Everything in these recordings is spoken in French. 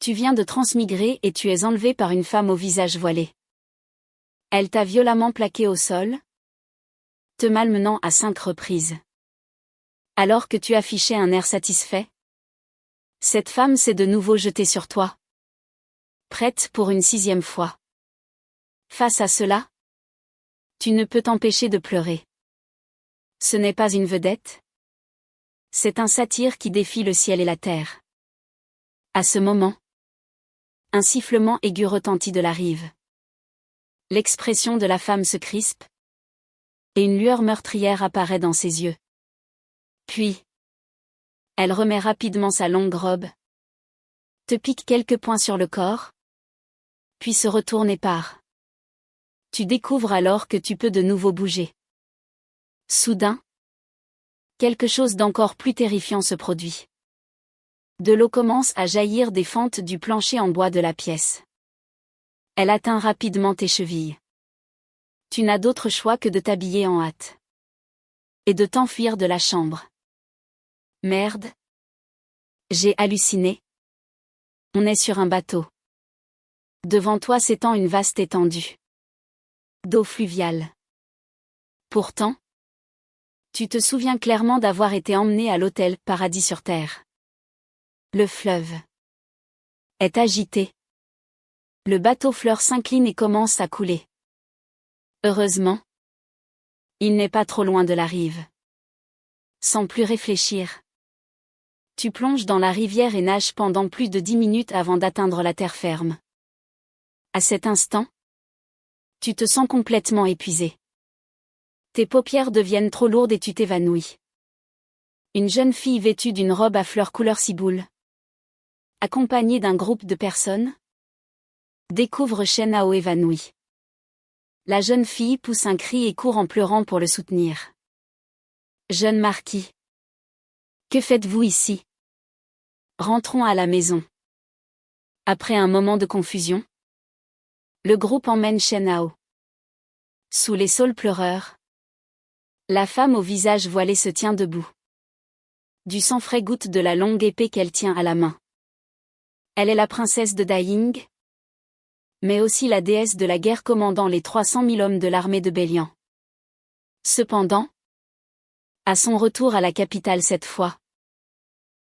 Tu viens de transmigrer et tu es enlevé par une femme au visage voilé. Elle t'a violemment plaqué au sol, te malmenant à 5 reprises. Alors que tu affichais un air satisfait, cette femme s'est de nouveau jetée sur toi. Prête pour une 6e fois. Face à cela, tu ne peux t'empêcher de pleurer. Ce n'est pas une vedette. C'est un satyre qui défie le ciel et la terre. À ce moment, un sifflement aigu retentit de la rive. L'expression de la femme se crispe, et une lueur meurtrière apparaît dans ses yeux. Puis, elle remet rapidement sa longue robe, te pique quelques points sur le corps, puis se retourne et part. Tu découvres alors que tu peux de nouveau bouger. Soudain, quelque chose d'encore plus terrifiant se produit. De l'eau commence à jaillir des fentes du plancher en bois de la pièce. Elle atteint rapidement tes chevilles. Tu n'as d'autre choix que de t'habiller en hâte. Et de t'enfuir de la chambre. Merde. J'ai halluciné. On est sur un bateau. Devant toi s'étend une vaste étendue d'eau fluviale. Pourtant, tu te souviens clairement d'avoir été emmené à l'hôtel Paradis sur Terre. Le fleuve est agité. Le bateau Fleur s'incline et commence à couler. Heureusement, il n'est pas trop loin de la rive. Sans plus réfléchir, tu plonges dans la rivière et nages pendant plus de 10 minutes avant d'atteindre la terre ferme. À cet instant, tu te sens complètement épuisé. Tes paupières deviennent trop lourdes et tu t'évanouis. Une jeune fille vêtue d'une robe à fleurs couleur ciboule, accompagnée d'un groupe de personnes, découvre Shen-Hao évanoui. La jeune fille pousse un cri et court en pleurant pour le soutenir. Jeune marquis, que faites-vous ici? Rentrons à la maison. Après un moment de confusion, le groupe emmène Shen-Hao. Sous les saules pleureurs, la femme au visage voilé se tient debout. Du sang frais goutte de la longue épée qu'elle tient à la main. Elle est la princesse de Daiying, mais aussi la déesse de la guerre commandant les 300 000 hommes de l'armée de Bélian. Cependant, à son retour à la capitale cette fois,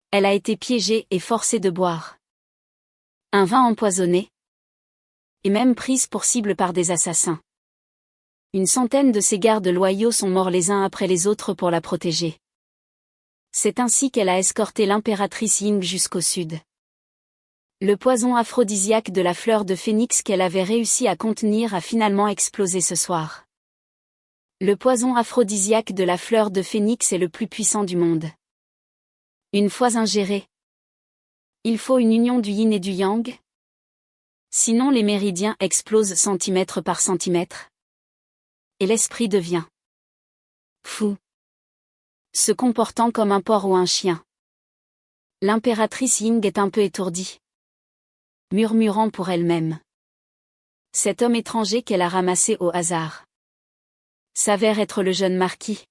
elle a été piégée et forcée de boire un vin empoisonné, et même prise pour cible par des assassins. Une centaine de ses gardes loyaux sont morts les uns après les autres pour la protéger. C'est ainsi qu'elle a escorté l'impératrice Ying jusqu'au sud. Le poison aphrodisiaque de la fleur de phénix qu'elle avait réussi à contenir a finalement explosé ce soir. Le poison aphrodisiaque de la fleur de phénix est le plus puissant du monde. Une fois ingéré, il faut une union du yin et du yang. Sinon les méridiens explosent centimètre par centimètre. Et l'esprit devient fou, se comportant comme un porc ou un chien. L'impératrice Ying est un peu étourdie, murmurant pour elle-même. Cet homme étranger qu'elle a ramassé au hasard s'avère être le jeune marquis.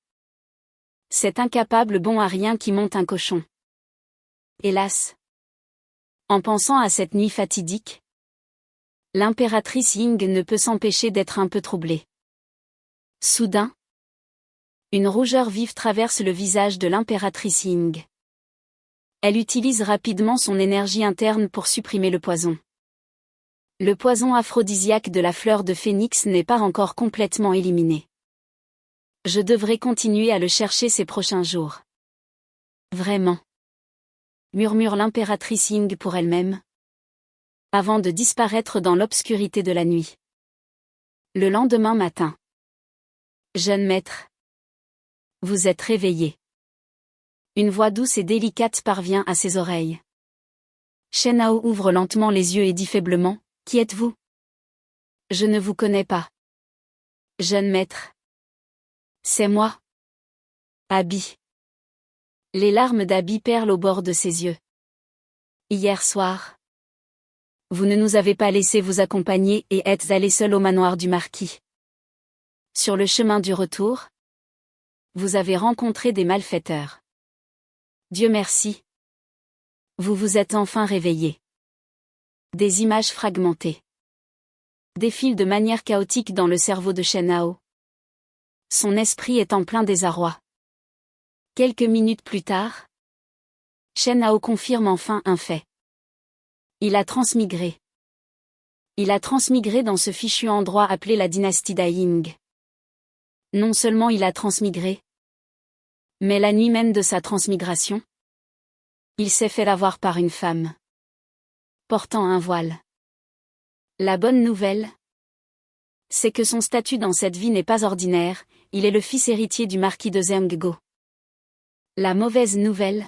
Cet incapable bon à rien qui monte un cochon. Hélas. En pensant à cette nuit fatidique, l'impératrice Ying ne peut s'empêcher d'être un peu troublée. Soudain, une rougeur vive traverse le visage de l'impératrice Ying. Elle utilise rapidement son énergie interne pour supprimer le poison. Le poison aphrodisiaque de la fleur de phénix n'est pas encore complètement éliminé. Je devrais continuer à le chercher ces prochains jours. Vraiment. Murmure l'impératrice Ying pour elle-même, avant de disparaître dans l'obscurité de la nuit. Le lendemain matin. Jeune maître. Vous êtes réveillé. Une voix douce et délicate parvient à ses oreilles. Shen-Hao ouvre lentement les yeux et dit faiblement, « Qui êtes-vous ? Je ne vous connais pas. » Jeune maître. C'est moi. Abi. Les larmes d'Abi perlent au bord de ses yeux. Hier soir, vous ne nous avez pas laissé vous accompagner et êtes allé seul au manoir du marquis. Sur le chemin du retour, vous avez rencontré des malfaiteurs. Dieu merci. Vous vous êtes enfin réveillé. Des images fragmentées défilent de manière chaotique dans le cerveau de Shen Hao. Son esprit est en plein désarroi. Quelques minutes plus tard, Shen Hao confirme enfin un fait. Il a transmigré. Il a transmigré dans ce fichu endroit appelé la dynastie Daiying. Non seulement il a transmigré, mais la nuit même de sa transmigration, il s'est fait avoir par une femme portant un voile. La bonne nouvelle, c'est que son statut dans cette vie n'est pas ordinaire, il est le fils héritier du marquis de Zhengguo. La mauvaise nouvelle,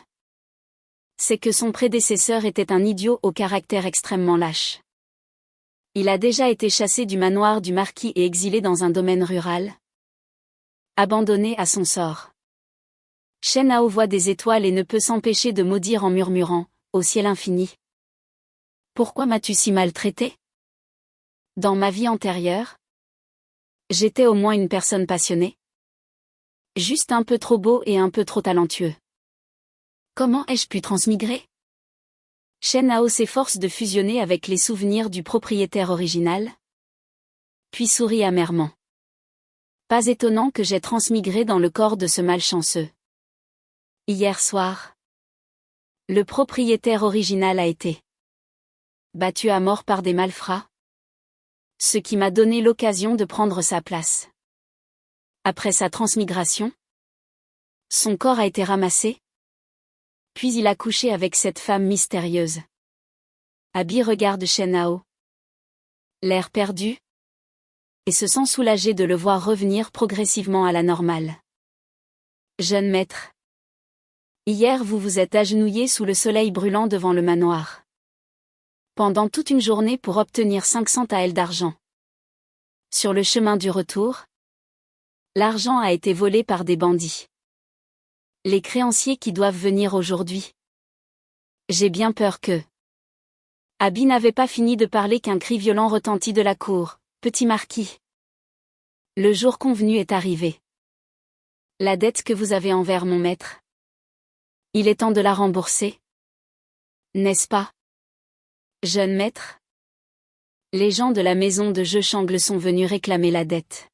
c'est que son prédécesseur était un idiot au caractère extrêmement lâche. Il a déjà été chassé du manoir du marquis et exilé dans un domaine rural, abandonné à son sort. Shen Hao voit des étoiles et ne peut s'empêcher de maudire en murmurant, au ciel infini. Pourquoi m'as-tu si maltraité? Dans ma vie antérieure, j'étais au moins une personne passionnée. Juste un peu trop beau et un peu trop talentueux. Comment ai-je pu transmigrer? Shen Hao s'efforce de fusionner avec les souvenirs du propriétaire original, puis sourit amèrement. Pas étonnant que j'ai transmigré dans le corps de ce malchanceux. Hier soir, le propriétaire original a été battu à mort par des malfrats, ce qui m'a donné l'occasion de prendre sa place. Après sa transmigration, son corps a été ramassé, puis il a couché avec cette femme mystérieuse. Abby regarde Shen Hao, l'air perdu, et se sent soulagé de le voir revenir progressivement à la normale. Jeune maître, hier vous vous êtes agenouillé sous le soleil brûlant devant le manoir. Pendant toute une journée pour obtenir 500 taels d'argent. Sur le chemin du retour, l'argent a été volé par des bandits. Les créanciers qui doivent venir aujourd'hui. J'ai bien peur que... Abby n'avait pas fini de parler qu'un cri violent retentit de la cour. Petit marquis. Le jour convenu est arrivé. La dette que vous avez envers mon maître. Il est temps de la rembourser. N'est-ce pas? Jeune maître. Les gens de la maison de jeu Shanggle sont venus réclamer la dette.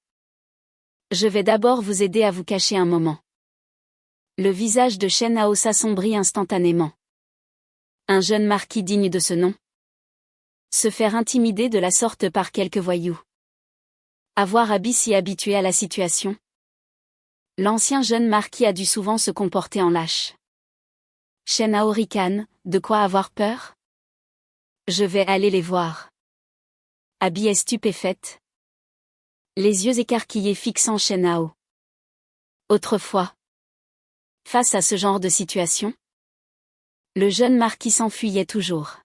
Je vais d'abord vous aider à vous cacher un moment. Le visage de Shen Hao s'assombrit instantanément. Un jeune marquis digne de ce nom. Se faire intimider de la sorte par quelques voyous. Avoir Abby si habitué à la situation. L'ancien jeune marquis a dû souvent se comporter en lâche. Shen Hao ricane, de quoi avoir peur? Je vais aller les voir. Abby est stupéfaite. Les yeux écarquillés fixant Shen Hao. Autrefois. Face à ce genre de situation, le jeune marquis s'enfuyait toujours.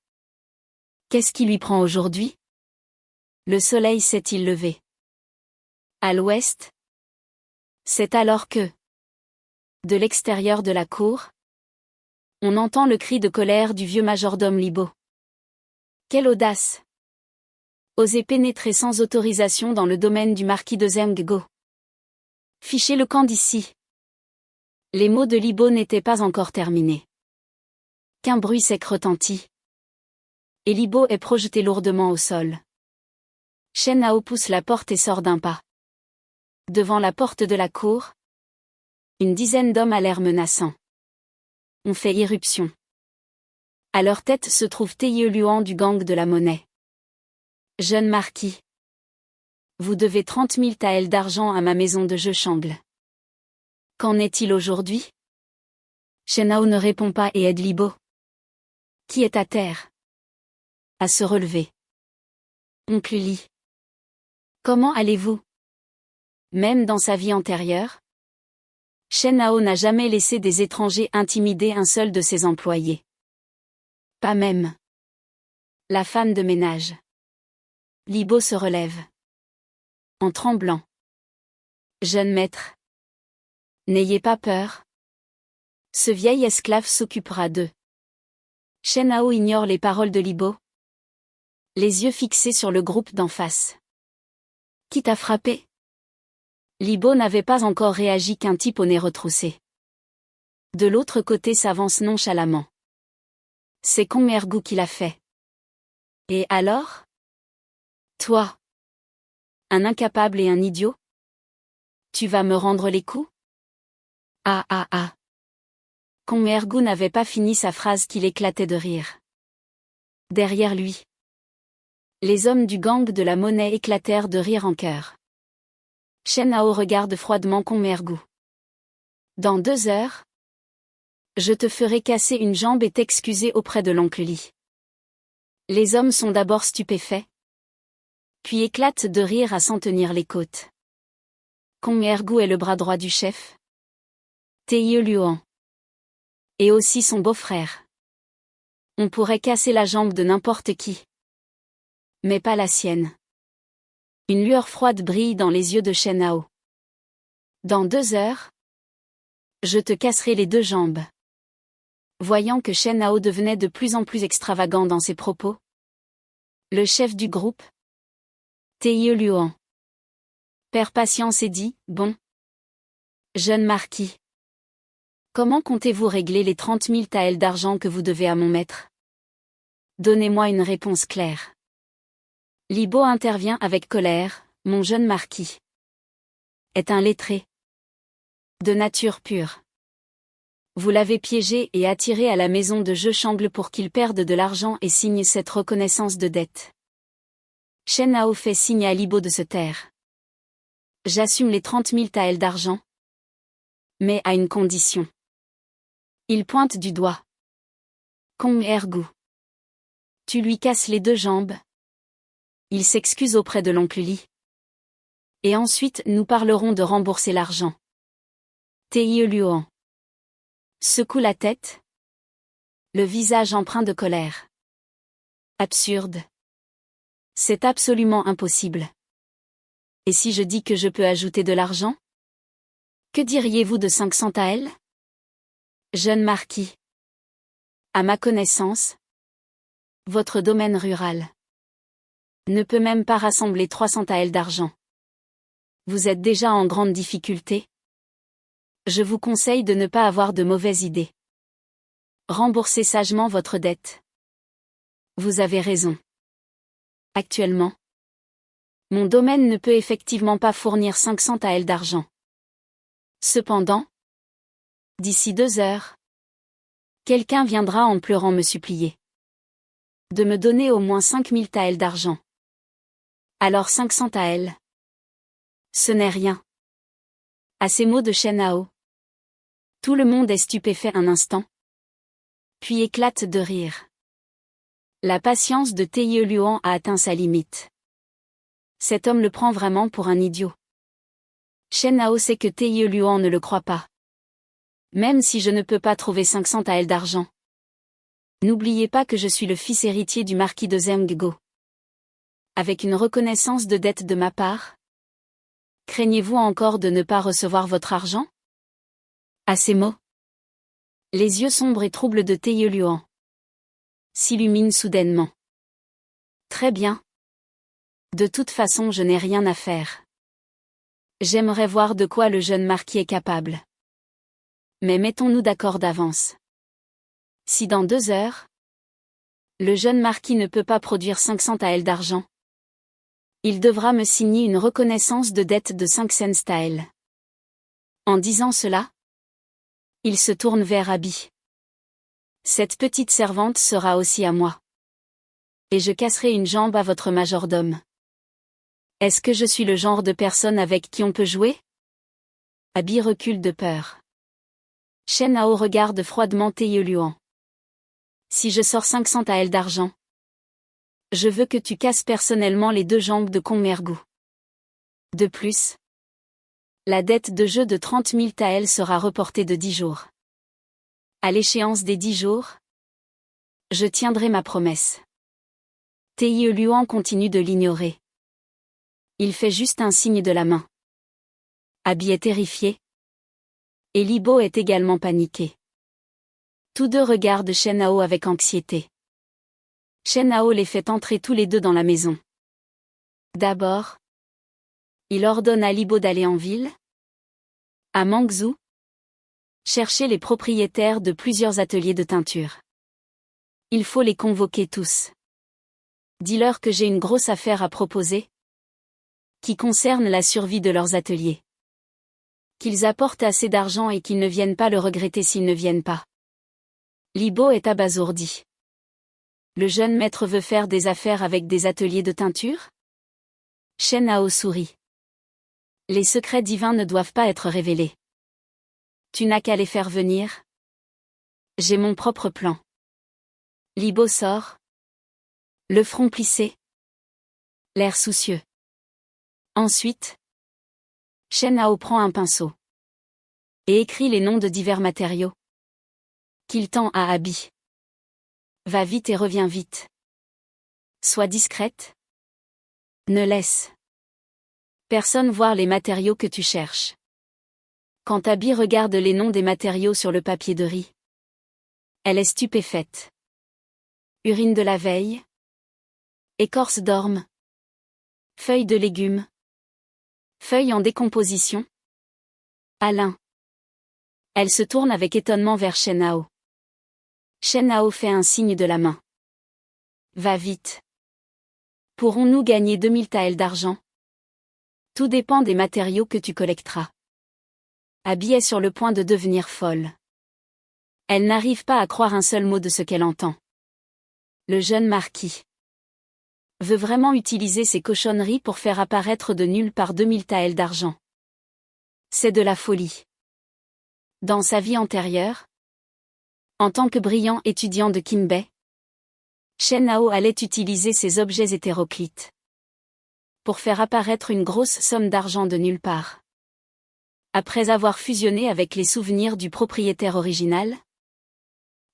Qu'est-ce qui lui prend aujourd'hui? Le soleil s'est-il levé? À l'ouest? C'est alors que, de l'extérieur de la cour, on entend le cri de colère du vieux majordome Libo. Quelle audace! Oser pénétrer sans autorisation dans le domaine du marquis de Zhengguo. Fichez le camp d'ici. Les mots de Libo n'étaient pas encore terminés. Qu'un bruit sec retentit. Et Libo est projeté lourdement au sol. Shen Hao pousse la porte et sort d'un pas. Devant la porte de la cour, une dizaine d'hommes à l'air menaçant ont fait irruption. À leur tête se trouve Teye Luan du gang de la monnaie. Jeune marquis. Vous devez 30 000 taels d'argent à ma maison de jeu Shanggle. Qu'en est-il aujourd'hui? Shen Hao ne répond pas et aide Libo, qui est à terre, à se relever. Oncle Li. Comment allez-vous? Même dans sa vie antérieure, Shen Hao n'a jamais laissé des étrangers intimider un seul de ses employés. Pas même la femme de ménage. Libo se relève. En tremblant. Jeune maître. N'ayez pas peur. Ce vieil esclave s'occupera d'eux. Shen Hao ignore les paroles de Libo. Les yeux fixés sur le groupe d'en face. Qui t'a frappé? Libo n'avait pas encore réagi qu'un type au nez retroussé. De l'autre côté s'avance nonchalamment. C'est Kong Ergu qui l'a fait. Et alors? Toi? Un incapable et un idiot? Tu vas me rendre les coups? Ah ah ah. Kong Ergu n'avait pas fini sa phrase qu'il éclatait de rire. Derrière lui, les hommes du gang de la monnaie éclatèrent de rire en chœur. Shen Hao regarde froidement Kong Ergu. Dans 2 heures, je te ferai casser une jambe et t'excuser auprès de l'oncle Li. Les hommes sont d'abord stupéfaits, puis éclatent de rire à s'en tenir les côtes. Kong Ergu est le bras droit du chef, Taiyu Luan. Et aussi son beau-frère. On pourrait casser la jambe de n'importe qui. Mais pas la sienne. Une lueur froide brille dans les yeux de Shen Hao. Dans 2 heures, je te casserai les 2 jambes. Voyant que Shen Hao devenait de plus en plus extravagant dans ses propos, le chef du groupe, Taiyu Luan, perd patience et dit, bon. Jeune marquis. Comment comptez-vous régler les 30 000 taels d'argent que vous devez à mon maître? Donnez-moi une réponse claire. Li Bo intervient avec colère, mon jeune marquis est un lettré. De nature pure. Vous l'avez piégé et attiré à la maison de jeu Shangle pour qu'il perde de l'argent et signe cette reconnaissance de dette. Shen Hao fait signe à Li Bo de se taire. J'assume les 30 000 taels d'argent. Mais à une condition. Il pointe du doigt. Kong Ergu. Tu lui casses les 2 jambes. Il s'excuse auprès de l'oncle Li. Et ensuite nous parlerons de rembourser l'argent. Taiyu Luan secoue la tête. Le visage empreint de colère. Absurde. C'est absolument impossible. Et si je dis que je peux ajouter de l'argent? Que diriez-vous de 500 taels? Jeune marquis. À ma connaissance, votre domaine rural ne peut même pas rassembler 300 taels d'argent. Vous êtes déjà en grande difficulté. Je vous conseille de ne pas avoir de mauvaises idées. Remboursez sagement votre dette. Vous avez raison. Actuellement, mon domaine ne peut effectivement pas fournir 500 taels d'argent. Cependant, d'ici 2 heures, quelqu'un viendra en pleurant me supplier de me donner au moins 5000 taels d'argent. Alors 500 taels. Ce n'est rien. À ces mots de Shen Hao, tout le monde est stupéfait un instant, puis éclate de rire. La patience de Taiyu Luan a atteint sa limite. Cet homme le prend vraiment pour un idiot. Shen Hao sait que Taiyu Luan ne le croit pas. Même si je ne peux pas trouver 500 taels d'argent. N'oubliez pas que je suis le fils héritier du marquis de Zhengguo. Avec une reconnaissance de dette de ma part, craignez-vous encore de ne pas recevoir votre argent? À ces mots, les yeux sombres et troubles de Taiyu Luan s'illuminent soudainement. Très bien. De toute façon, je n'ai rien à faire. J'aimerais voir de quoi le jeune marquis est capable. Mais mettons-nous d'accord d'avance. Si dans 2 heures, le jeune marquis ne peut pas produire 500 taels d'argent, il devra me signer une reconnaissance de dette de 500 taels. En disant cela, il se tourne vers Abi. Cette petite servante sera aussi à moi. Et je casserai une jambe à votre majordome. Est-ce que je suis le genre de personne avec qui on peut jouer? Abi recule de peur. Shen Hao regarde froidement Taiyu Luan. Si je sors 500 taels d'argent, je veux que tu casses personnellement les 2 jambes de Kong Ergu. De plus, la dette de jeu de 30 000 taels sera reportée de 10 jours. À l'échéance des 10 jours, je tiendrai ma promesse. Taiyu Luan continue de l'ignorer. Il fait juste un signe de la main. Abi est terrifié. Et Li Bo est également paniqué. Tous deux regardent Shen Hao avec anxiété. Shen Hao les fait entrer tous les 2 dans la maison. D'abord, il ordonne à Li Bo d'aller en ville, à Mangzhou, chercher les propriétaires de plusieurs ateliers de teinture. Il faut les convoquer tous. Dis-leur que j'ai une grosse affaire à proposer, qui concerne la survie de leurs ateliers. Qu'ils apportent assez d'argent et qu'ils ne viennent pas le regretter s'ils ne viennent pas. Libo est abasourdi. Le jeune maître veut faire des affaires avec des ateliers de teinture? Shen Hao sourit. Les secrets divins ne doivent pas être révélés. Tu n'as qu'à les faire venir. J'ai mon propre plan. Libo sort. Le front plissé. L'air soucieux. Ensuite, Shen Hao prend un pinceau. Et écrit les noms de divers matériaux. Qu'il tend à Abi. Va vite et reviens vite. Sois discrète. Ne laisse personne voir les matériaux que tu cherches. Quand Abi regarde les noms des matériaux sur le papier de riz, elle est stupéfaite. Urine de la veille. Écorce d'orme. Feuilles de légumes. Feuilles en décomposition. Alain. Elle se tourne avec étonnement vers Shen Hao. Shen Hao fait un signe de la main. Va vite. Pourrons-nous gagner 2000 taels d'argent? Tout dépend des matériaux que tu collecteras. Abi est sur le point de devenir folle. Elle n'arrive pas à croire un seul mot de ce qu'elle entend. Le jeune marquis veut vraiment utiliser ces cochonneries pour faire apparaître de nulle part 2000 taels d'argent. C'est de la folie. Dans sa vie antérieure, en tant que brillant étudiant de Kinbei, Shen Hao allait utiliser ces objets hétéroclites pour faire apparaître une grosse somme d'argent de nulle part. Après avoir fusionné avec les souvenirs du propriétaire original,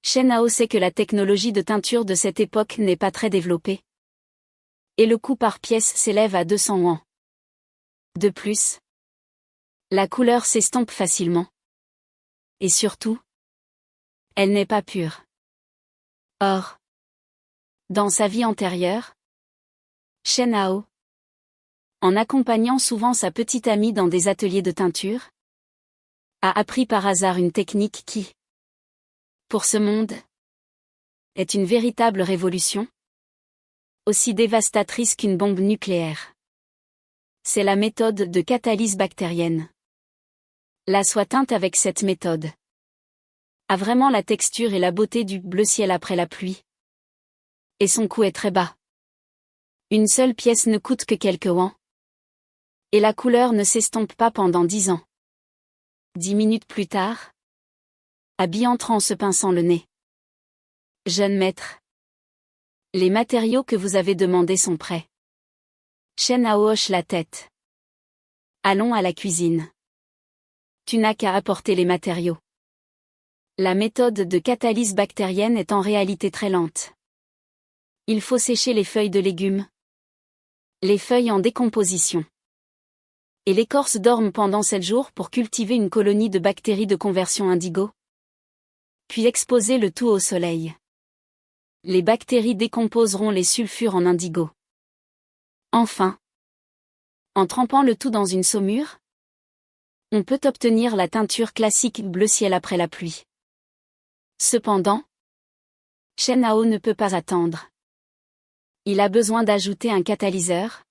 Shen Hao sait que la technologie de teinture de cette époque n'est pas très développée. Et le coût par pièce s'élève à 200 yuans. De plus, la couleur s'estompe facilement. Et surtout, elle n'est pas pure. Or, dans sa vie antérieure, Shen Hao, en accompagnant souvent sa petite amie dans des ateliers de teinture, a appris par hasard une technique qui, pour ce monde, est une véritable révolution, aussi dévastatrice qu'une bombe nucléaire. C'est la méthode de catalyse bactérienne. La soie teinte avec cette méthode a vraiment la texture et la beauté du bleu ciel après la pluie. Et son coût est très bas. Une seule pièce ne coûte que quelques yuans. Et la couleur ne s'estompe pas pendant 10 ans. 10 minutes plus tard, Abi entre en se pinçant le nez. Jeune maître, les matériaux que vous avez demandés sont prêts. Shen Hao hoche la tête. Allons à la cuisine. Tu n'as qu'à apporter les matériaux. La méthode de catalyse bactérienne est en réalité très lente. Il faut sécher les feuilles de légumes, les feuilles en décomposition et l'écorce d'orme pendant 7 jours pour cultiver une colonie de bactéries de conversion indigo. Puis exposer le tout au soleil. Les bactéries décomposeront les sulfures en indigo. Enfin, en trempant le tout dans une saumure, on peut obtenir la teinture classique bleu ciel après la pluie. Cependant, Shen Hao ne peut pas attendre. Il a besoin d'ajouter un catalyseur,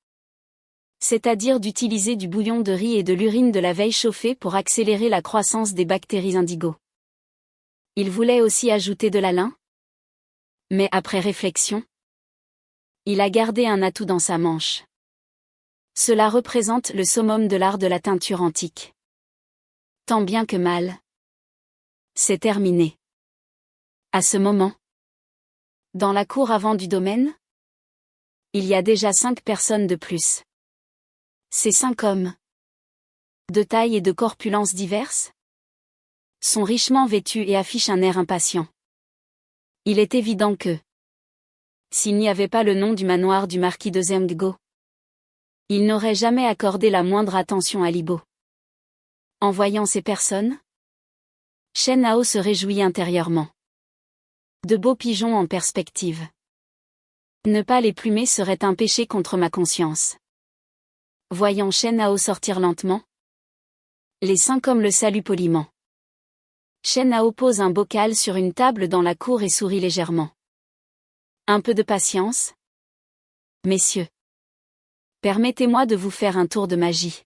c'est-à-dire d'utiliser du bouillon de riz et de l'urine de la veille chauffée pour accélérer la croissance des bactéries indigo. Il voulait aussi ajouter de l'alun, mais après réflexion, il a gardé un atout dans sa manche. Cela représente le summum de l'art de la teinture antique. Tant bien que mal. C'est terminé. À ce moment, dans la cour avant du domaine, il y a déjà 5 personnes de plus. Ces 5 hommes, de taille et de corpulence diverses, sont richement vêtus et affichent un air impatient. Il est évident que, s'il n'y avait pas le nom du manoir du marquis de Zhengguo, il n'aurait jamais accordé la moindre attention à Libo. En voyant ces personnes, Shen Hao se réjouit intérieurement. De beaux pigeons en perspective. Ne pas les plumer serait un péché contre ma conscience. Voyant Shen Hao sortir lentement, les 5 hommes le saluent poliment. Shen Hao pose un bocal sur une table dans la cour et sourit légèrement. Un peu de patience. Messieurs, permettez-moi de vous faire un tour de magie.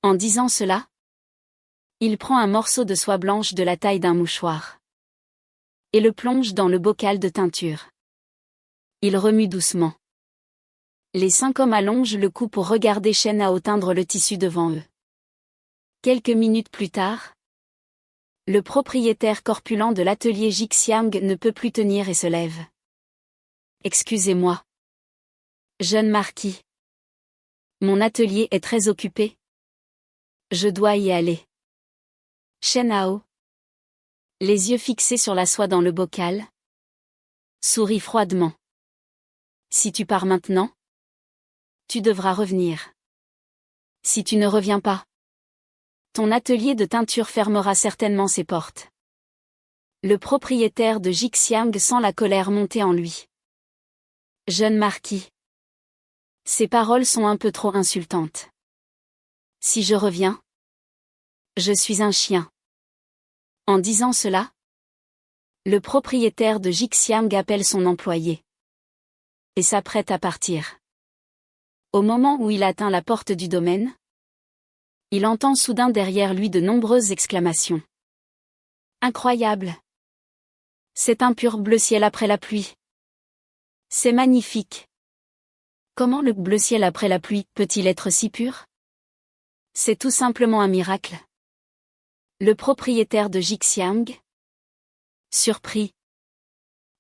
En disant cela, il prend un morceau de soie blanche de la taille d'un mouchoir et le plonge dans le bocal de teinture. Il remue doucement. Les 5 hommes allongent le cou pour regarder Shen Hao teindre le tissu devant eux. Quelques minutes plus tard, le propriétaire corpulent de l'atelier Jixiang ne peut plus tenir et se lève. Excusez-moi. Jeune marquis. Mon atelier est très occupé. Je dois y aller. Shen Hao, les yeux fixés sur la soie dans le bocal, sourit froidement. Si tu pars maintenant, tu devras revenir. Si tu ne reviens pas, ton atelier de teinture fermera certainement ses portes. Le propriétaire de Jixiang sent la colère monter en lui. Jeune marquis. Ces paroles sont un peu trop insultantes. Si je reviens, je suis un chien. En disant cela, le propriétaire de Jixiang appelle son employé et s'apprête à partir. Au moment où il atteint la porte du domaine, il entend soudain derrière lui de nombreuses exclamations. Incroyable! C'est un pur bleu ciel après la pluie. C'est magnifique! Comment le bleu ciel après la pluie peut-il être si pur? C'est tout simplement un miracle. Le propriétaire de Jixiang, surpris,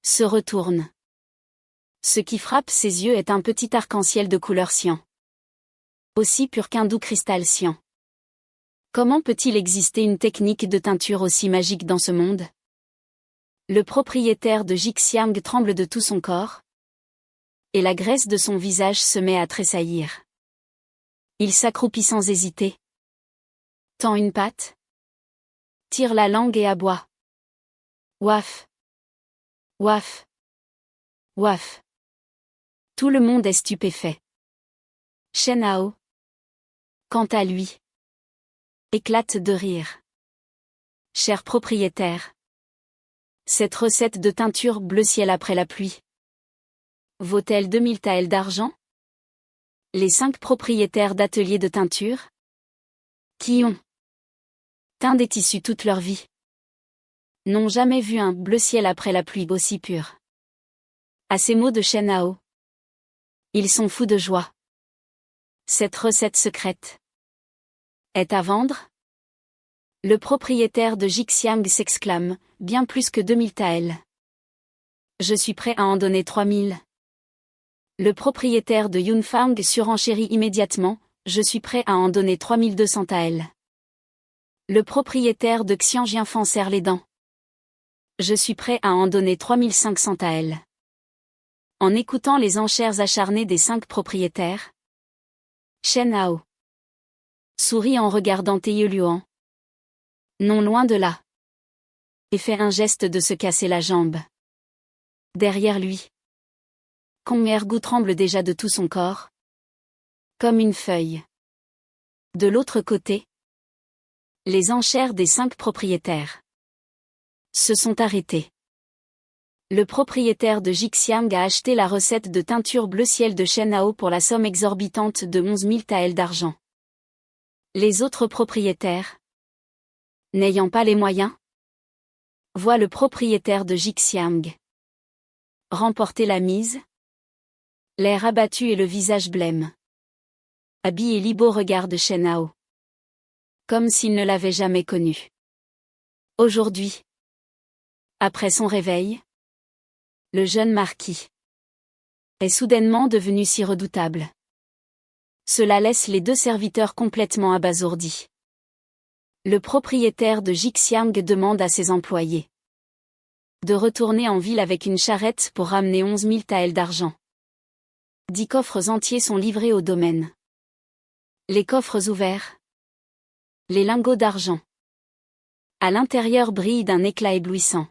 se retourne. Ce qui frappe ses yeux est un petit arc-en-ciel de couleur cyan. Aussi pur qu'un doux cristal cyan. Comment peut-il exister une technique de teinture aussi magique dans ce monde? Le propriétaire de Jixiang tremble de tout son corps, et la graisse de son visage se met à tressaillir. Il s'accroupit sans hésiter, tend une patte, tire la langue et aboie. Ouaf! Ouaf! Ouaf! Tout le monde est stupéfait. Shen Hao, quant à lui, éclate de rire. Cher propriétaire, cette recette de teinture bleu ciel après la pluie vaut-elle 2000 taels d'argent? Les 5 propriétaires d'ateliers de teinture, qui ont teint des tissus toute leur vie, n'ont jamais vu un bleu ciel après la pluie aussi pur. À ces mots de Shen Hao, ils sont fous de joie. Cette recette secrète est à vendre? Le propriétaire de Jixiang s'exclame, bien plus que 2000 taels. Je suis prêt à en donner 3000. Le propriétaire de Yunfang surenchérit immédiatement, je suis prêt à en donner 3200 taels. Le propriétaire de Xianjianfan serre les dents. Je suis prêt à en donner 3500 taels. En écoutant les enchères acharnées des 5 propriétaires, Shen Hao sourit en regardant Teye Luan. Non loin de là. Et fait un geste de se casser la jambe. Derrière lui, Kong Ergu tremble déjà de tout son corps, comme une feuille. De l'autre côté, les enchères des 5 propriétaires se sont arrêtées. Le propriétaire de Jixiang a acheté la recette de teinture bleu ciel de Shen Hao pour la somme exorbitante de 11 000 taels d'argent. Les autres propriétaires, n'ayant pas les moyens, voient le propriétaire de Jixiang remporter la mise, l'air abattu et le visage blême. Abi et Libo regardent Shen Hao comme s'ils ne l'avaient jamais connu. Aujourd'hui, après son réveil, le jeune marquis est soudainement devenu si redoutable. Cela laisse les 2 serviteurs complètement abasourdis. Le propriétaire de Jixiang demande à ses employés de retourner en ville avec une charrette pour ramener 11 000 taels d'argent. 10 coffres entiers sont livrés au domaine. Les coffres ouverts. Les lingots d'argent. À l'intérieur brillent d'un éclat éblouissant.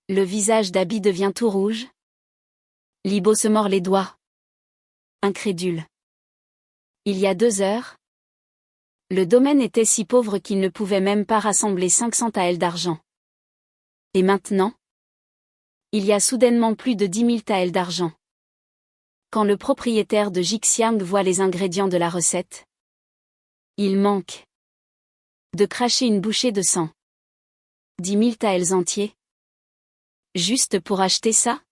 Le visage d'Abi devient tout rouge. Libo se mord les doigts. Incrédule. Il y a 2 heures, le domaine était si pauvre qu'il ne pouvait même pas rassembler 500 taels d'argent. Et maintenant, il y a soudainement plus de 10 000 taels d'argent. Quand le propriétaire de Jixiang voit les ingrédients de la recette, il manque de cracher une bouchée de sang. 10 000 taels entiers. Juste pour acheter ça?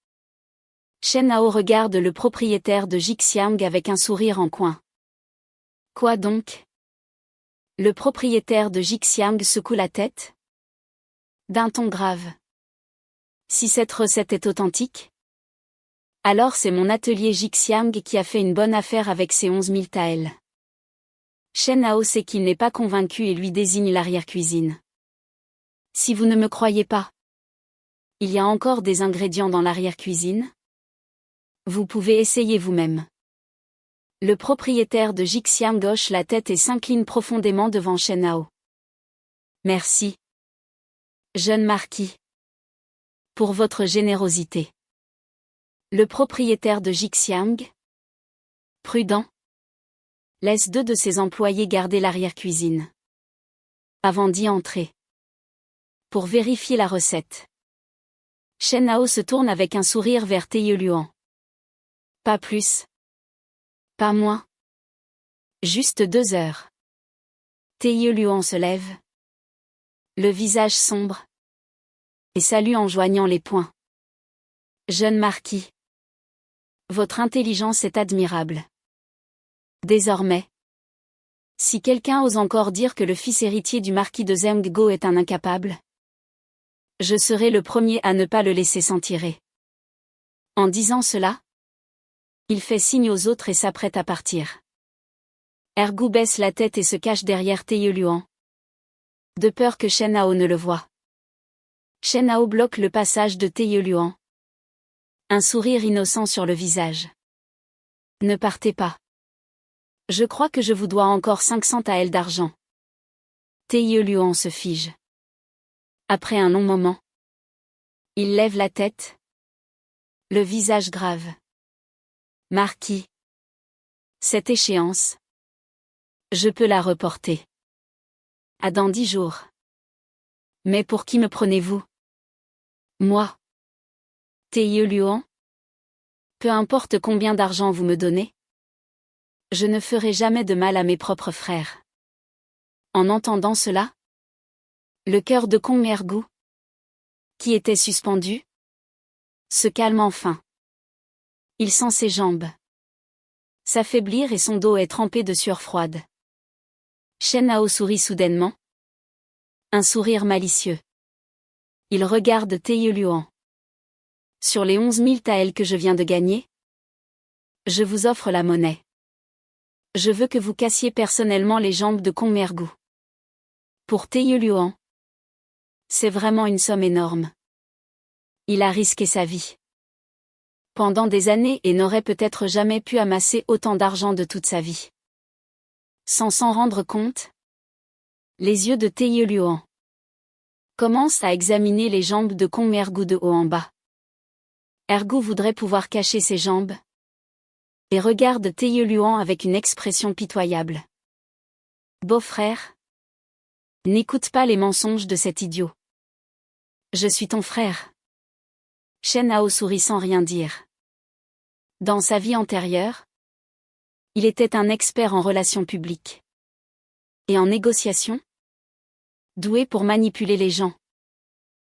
Shen Hao regarde le propriétaire de Jixiang avec un sourire en coin. Quoi donc? Le propriétaire de Jixiang secoue la tête, d'un ton grave. Si cette recette est authentique, alors c'est mon atelier Jixiang qui a fait une bonne affaire avec ses 11 000 taels. Shen Hao sait qu'il n'est pas convaincu et lui désigne l'arrière-cuisine. Si vous ne me croyez pas, il y a encore des ingrédients dans l'arrière-cuisine? Vous pouvez essayer vous-même. Le propriétaire de Jixiang hoche la tête et s'incline profondément devant Shen Hao. Merci, jeune marquis, pour votre générosité. Le propriétaire de Jixiang, prudent, laisse 2 de ses employés garder l'arrière-cuisine avant d'y entrer pour vérifier la recette. Shen Hao se tourne avec un sourire vers Teye Luan. Pas plus. Pas moins. Juste 2 heures. Teye Luan se lève, le visage sombre, et salue en joignant les poings. Jeune marquis, votre intelligence est admirable. Désormais, si quelqu'un ose encore dire que le fils héritier du marquis de Zhengguo est un incapable, je serai le premier à ne pas le laisser s'en tirer. En disant cela, il fait signe aux autres et s'apprête à partir. Ergu baisse la tête et se cache derrière Teye Luan, de peur que Shen Hao ne le voie. Shen Hao bloque le passage de Teye Luan, un sourire innocent sur le visage. Ne partez pas. Je crois que je vous dois encore 500 taels d'argent. Teye Luan se fige. Après un long moment, il lève la tête, le visage grave. Marquis, cette échéance, je peux la reporter. À dans 10 jours. Mais pour qui me prenez-vous? Moi. Teye Luan? Peu importe combien d'argent vous me donnez, je ne ferai jamais de mal à mes propres frères. En entendant cela, le cœur de Kong Ergu, qui était suspendu, se calme enfin. Il sent ses jambes s'affaiblir et son dos est trempé de sueur froide. Shen Hao sourit soudainement. Un sourire malicieux. Il regarde Teye Luan. Sur les 11 000 taels que je viens de gagner, je vous offre la monnaie. Je veux que vous cassiez personnellement les jambes de Kong Ergu. Pour Teye Luan, c'est vraiment une somme énorme. Il a risqué sa vie pendant des années et n'aurait peut-être jamais pu amasser autant d'argent de toute sa vie. Sans s'en rendre compte, les yeux de Teye Luan commencent à examiner les jambes de Kong Ergu de haut en bas. Ergu voudrait pouvoir cacher ses jambes et regarde Teye Luan avec une expression pitoyable. Beau-frère, n'écoute pas les mensonges de cet idiot. Je suis ton frère. Shen Hao sourit sans rien dire. Dans sa vie antérieure, il était un expert en relations publiques et en négociation, doué pour manipuler les gens.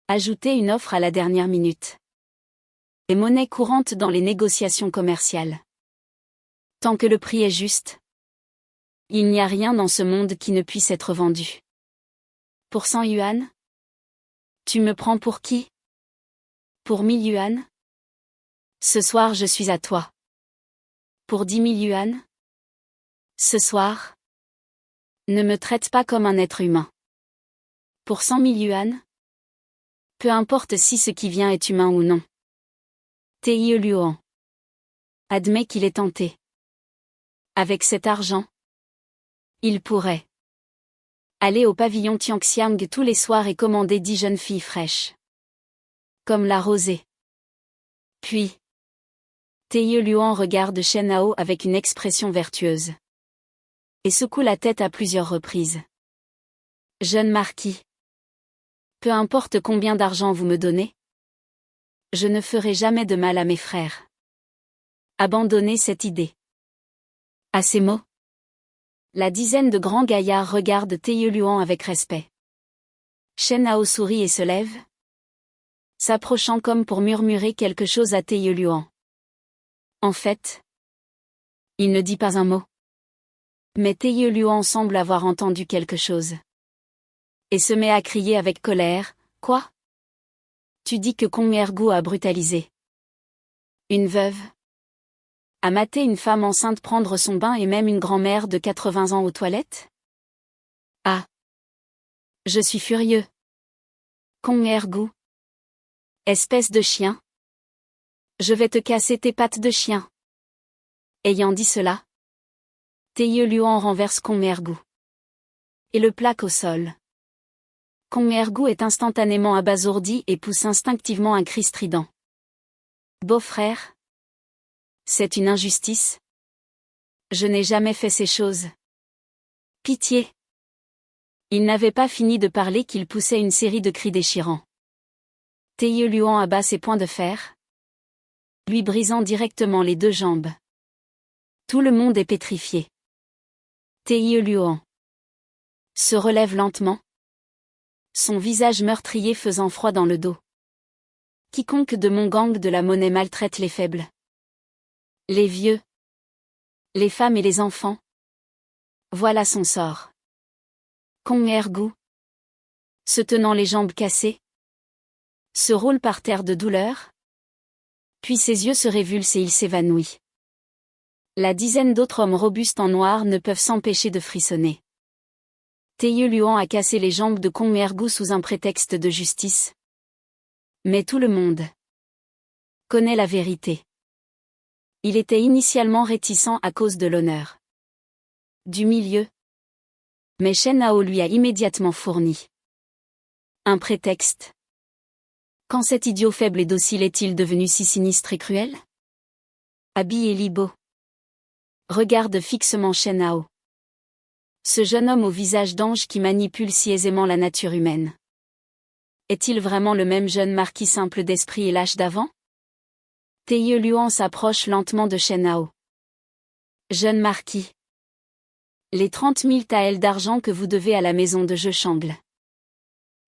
Ajouter une offre à la dernière minute. Et monnaie courante dans les négociations commerciales. Tant que le prix est juste, il n'y a rien dans ce monde qui ne puisse être vendu. Pour 100 yuan? Tu me prends pour qui? Pour 1000 yuan? Ce soir je suis à toi. Pour 10 000 yuan? Ce soir? Ne me traite pas comme un être humain. Pour 100 000 yuan? Peu importe si ce qui vient est humain ou non. Teye Luan admet qu'il est tenté. Avec cet argent, il pourrait aller au pavillon Tianxiang tous les soirs et commander 10 jeunes filles fraîches. Comme la rosée. Puis, Teye Luan regarde Shen Hao avec une expression vertueuse. Et secoue la tête à plusieurs reprises. Jeune marquis. Peu importe combien d'argent vous me donnez, je ne ferai jamais de mal à mes frères. Abandonnez cette idée. À ces mots, la dizaine de grands gaillards regardent Taeyuan avec respect. Shen Hao sourit et se lève, s'approchant comme pour murmurer quelque chose à Taeyuan. En fait, il ne dit pas un mot. Mais Taeyuan semble avoir entendu quelque chose. Et se met à crier avec colère, « Quoi ? Tu dis que Kong Ergu a brutalisé une veuve ? A maté une femme enceinte prendre son bain et même une grand-mère de 80 ans aux toilettes ? Ah ! Je suis furieux. Kong Ergu. Espèce de chien. Je vais te casser tes pattes de chien. » Ayant dit cela, Taeyuan renverse Kong Ergu et le plaque au sol. Kong Ergu est instantanément abasourdi et pousse instinctivement un cri strident. « Beau-frère ? C'est une injustice. Je n'ai jamais fait ces choses. Pitié !» Il n'avait pas fini de parler qu'il poussait une série de cris déchirants. Taeyuan abat ses poings de fer, lui brisant directement les deux jambes. Tout le monde est pétrifié. Taeyuan se relève lentement, son visage meurtrier faisant froid dans le dos. Quiconque de mon gang de la monnaie maltraite les faibles. Les vieux, les femmes et les enfants. Voilà son sort. Kong Ergu, se tenant les jambes cassées, se roule par terre de douleur, puis ses yeux se révulsent et il s'évanouit. La dizaine d'autres hommes robustes en noir ne peuvent s'empêcher de frissonner. Taeyuan a cassé les jambes de Kong Ergu sous un prétexte de justice. Mais tout le monde connaît la vérité. Il était initialement réticent à cause de l'honneur du milieu. Mais Shen Hao lui a immédiatement fourni un prétexte. Quand cet idiot faible et docile est-il devenu si sinistre et cruel ? Abi et Libo regardent fixement Shen Hao. Ce jeune homme au visage d'ange qui manipule si aisément la nature humaine. Est-il vraiment le même jeune marquis simple d'esprit et lâche d'avant ? Taeyuan s'approche lentement de Shen Hao. Jeune marquis. Les 30 000 taels d'argent que vous devez à la maison de jeu Shangle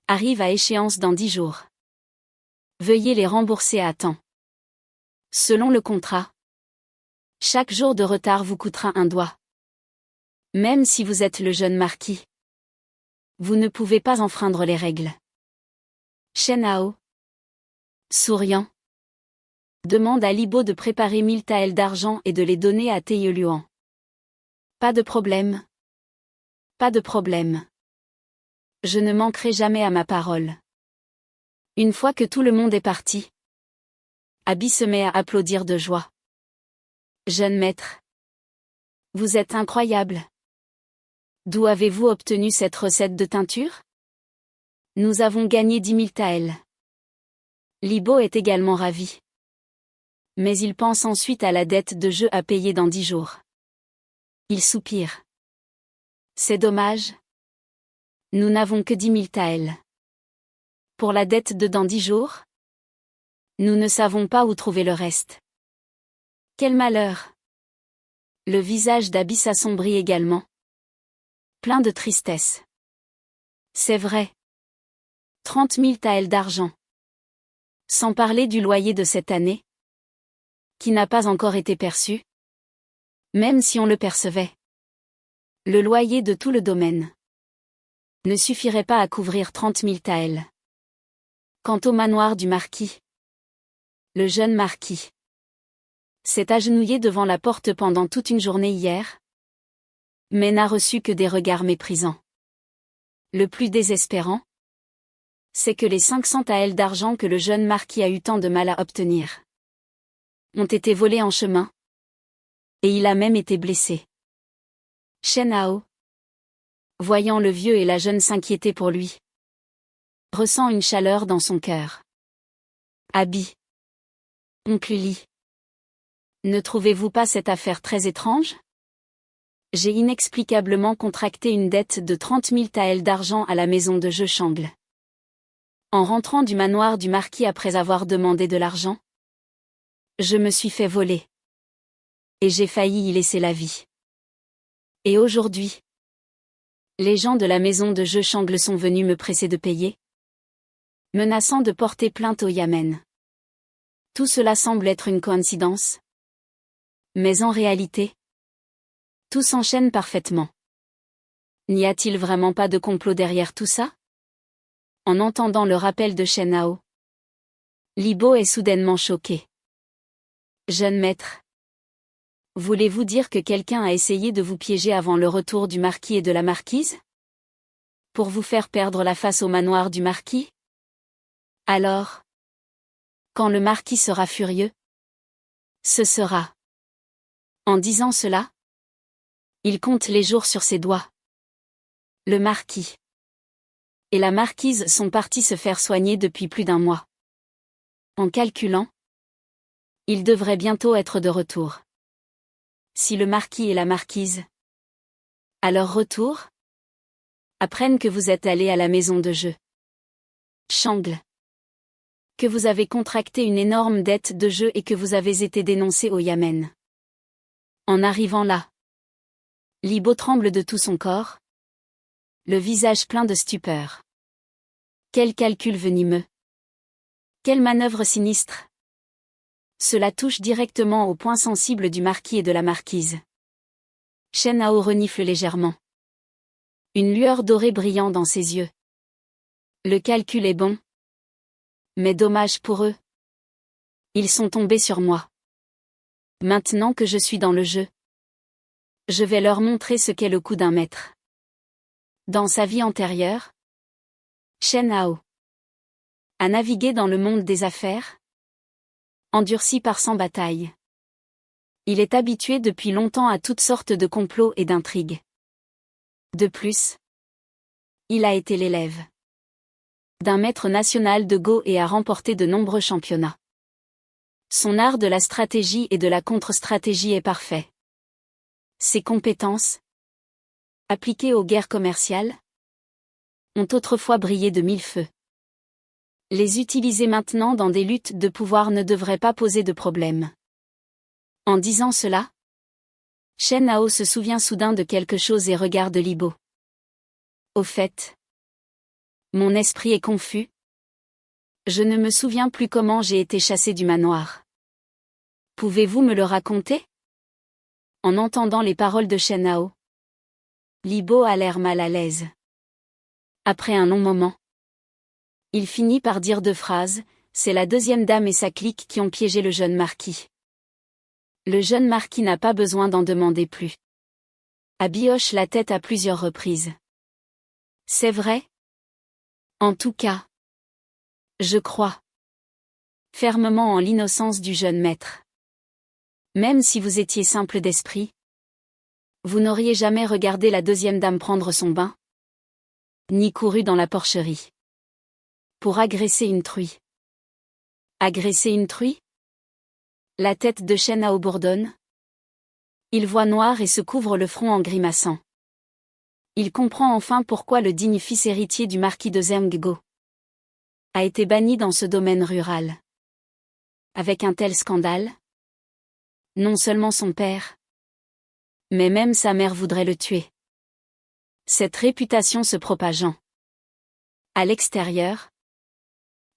arrivent à échéance dans 10 jours. Veuillez les rembourser à temps. Selon le contrat, chaque jour de retard vous coûtera un doigt. Même si vous êtes le jeune marquis, vous ne pouvez pas enfreindre les règles. Shen Hao, souriant, demande à Libo de préparer 1000 taels d'argent et de les donner à Taeyuan. Pas de problème. Pas de problème. Je ne manquerai jamais à ma parole. Une fois que tout le monde est parti, Abi se met à applaudir de joie. Jeune maître, vous êtes incroyable. D'où avez-vous obtenu cette recette de teinture ? Nous avons gagné 10 000 taels. Libo est également ravi. Mais il pense ensuite à la dette de jeu à payer dans 10 jours. Il soupire. C'est dommage. Nous n'avons que 10 000 taels. Pour la dette de dans 10 jours ? Nous ne savons pas où trouver le reste. Quel malheur ! Le visage d'Abi s'assombrit également. Plein de tristesse. C'est vrai. 30 000 taels d'argent. Sans parler du loyer de cette année, qui n'a pas encore été perçu. Même si on le percevait. Le loyer de tout le domaine ne suffirait pas à couvrir 30 000 taels. Quant au manoir du marquis, le jeune marquis s'est agenouillé devant la porte pendant toute une journée hier, mais n'a reçu que des regards méprisants. Le plus désespérant, c'est que les 500 taels d'argent que le jeune marquis a eu tant de mal à obtenir ont été volés en chemin, et il a même été blessé. Shen Hao, voyant le vieux et la jeune s'inquiéter pour lui, ressent une chaleur dans son cœur. Abi. Oncle Li. Ne trouvez-vous pas cette affaire très étrange ? J'ai inexplicablement contracté une dette de 30 000 taels d'argent à la maison de jeu Shangle. En rentrant du manoir du marquis après avoir demandé de l'argent, je me suis fait voler Et j'ai failli y laisser la vie. Et aujourd'hui, les gens de la maison de jeu Shangle sont venus me presser de payer, menaçant de porter plainte au Yémen. Tout cela semble être une coïncidence. Mais en réalité, tout s'enchaîne parfaitement. N'y a-t-il vraiment pas de complot derrière tout ça? En entendant le rappel de Shen Hao, Libo est soudainement choqué. Jeune maître, voulez-vous dire que quelqu'un a essayé de vous piéger avant le retour du marquis et de la marquise? Pour vous faire perdre la face au manoir du marquis? Alors, quand le marquis sera furieux, ce sera. En disant cela, il compte les jours sur ses doigts. Le marquis et la marquise sont partis se faire soigner depuis plus d'1 mois. En calculant, ils devraient bientôt être de retour. Si le marquis et la marquise, à leur retour, apprennent que vous êtes allé à la maison de jeu Shangle, que vous avez contracté une énorme dette de jeu et que vous avez été dénoncé au Yémen. En arrivant là, Libo tremble de tout son corps, le visage plein de stupeur. Quel calcul venimeux! Quelle manœuvre sinistre! Cela touche directement au point sensible du marquis et de la marquise. Shen Hao renifle légèrement. Une lueur dorée brillant dans ses yeux. Le calcul est bon. Mais dommage pour eux. Ils sont tombés sur moi. Maintenant que je suis dans le jeu, je vais leur montrer ce qu'est le coup d'un maître. Dans sa vie antérieure, Shen Hao a navigué dans le monde des affaires, endurci par 100 batailles. Il est habitué depuis longtemps à toutes sortes de complots et d'intrigues. De plus, il a été l'élève d'un maître national de Go et a remporté de nombreux championnats. Son art de la stratégie et de la contre-stratégie est parfait. Ses compétences, appliquées aux guerres commerciales, ont autrefois brillé de 1000 feux. Les utiliser maintenant dans des luttes de pouvoir ne devrait pas poser de problème. En disant cela, Shen Hao se souvient soudain de quelque chose et regarde Libo. Au fait, mon esprit est confus. Je ne me souviens plus comment j'ai été chassé du manoir. Pouvez-vous me le raconter? En entendant les paroles de Shen Hao, Libo a l'air mal à l'aise. Après un long moment, il finit par dire 2 phrases, c'est la 2e dame et sa clique qui ont piégé le jeune marquis. Le jeune marquis n'a pas besoin d'en demander plus. Abi hoche la tête à plusieurs reprises. C'est vrai? En tout cas, je crois fermement en l'innocence du jeune maître. Même si vous étiez simple d'esprit, vous n'auriez jamais regardé la 2e dame prendre son bain, ni couru dans la porcherie pour agresser une truie. Agresser une truie? La tête de Shen Hao bourdonne. Il voit noir et se couvre le front en grimaçant. Il comprend enfin pourquoi le digne fils héritier du marquis de Zhengguo a été banni dans ce domaine rural. Avec un tel scandale, non seulement son père, mais même sa mère voudrait le tuer. Cette réputation se propageant. À l'extérieur,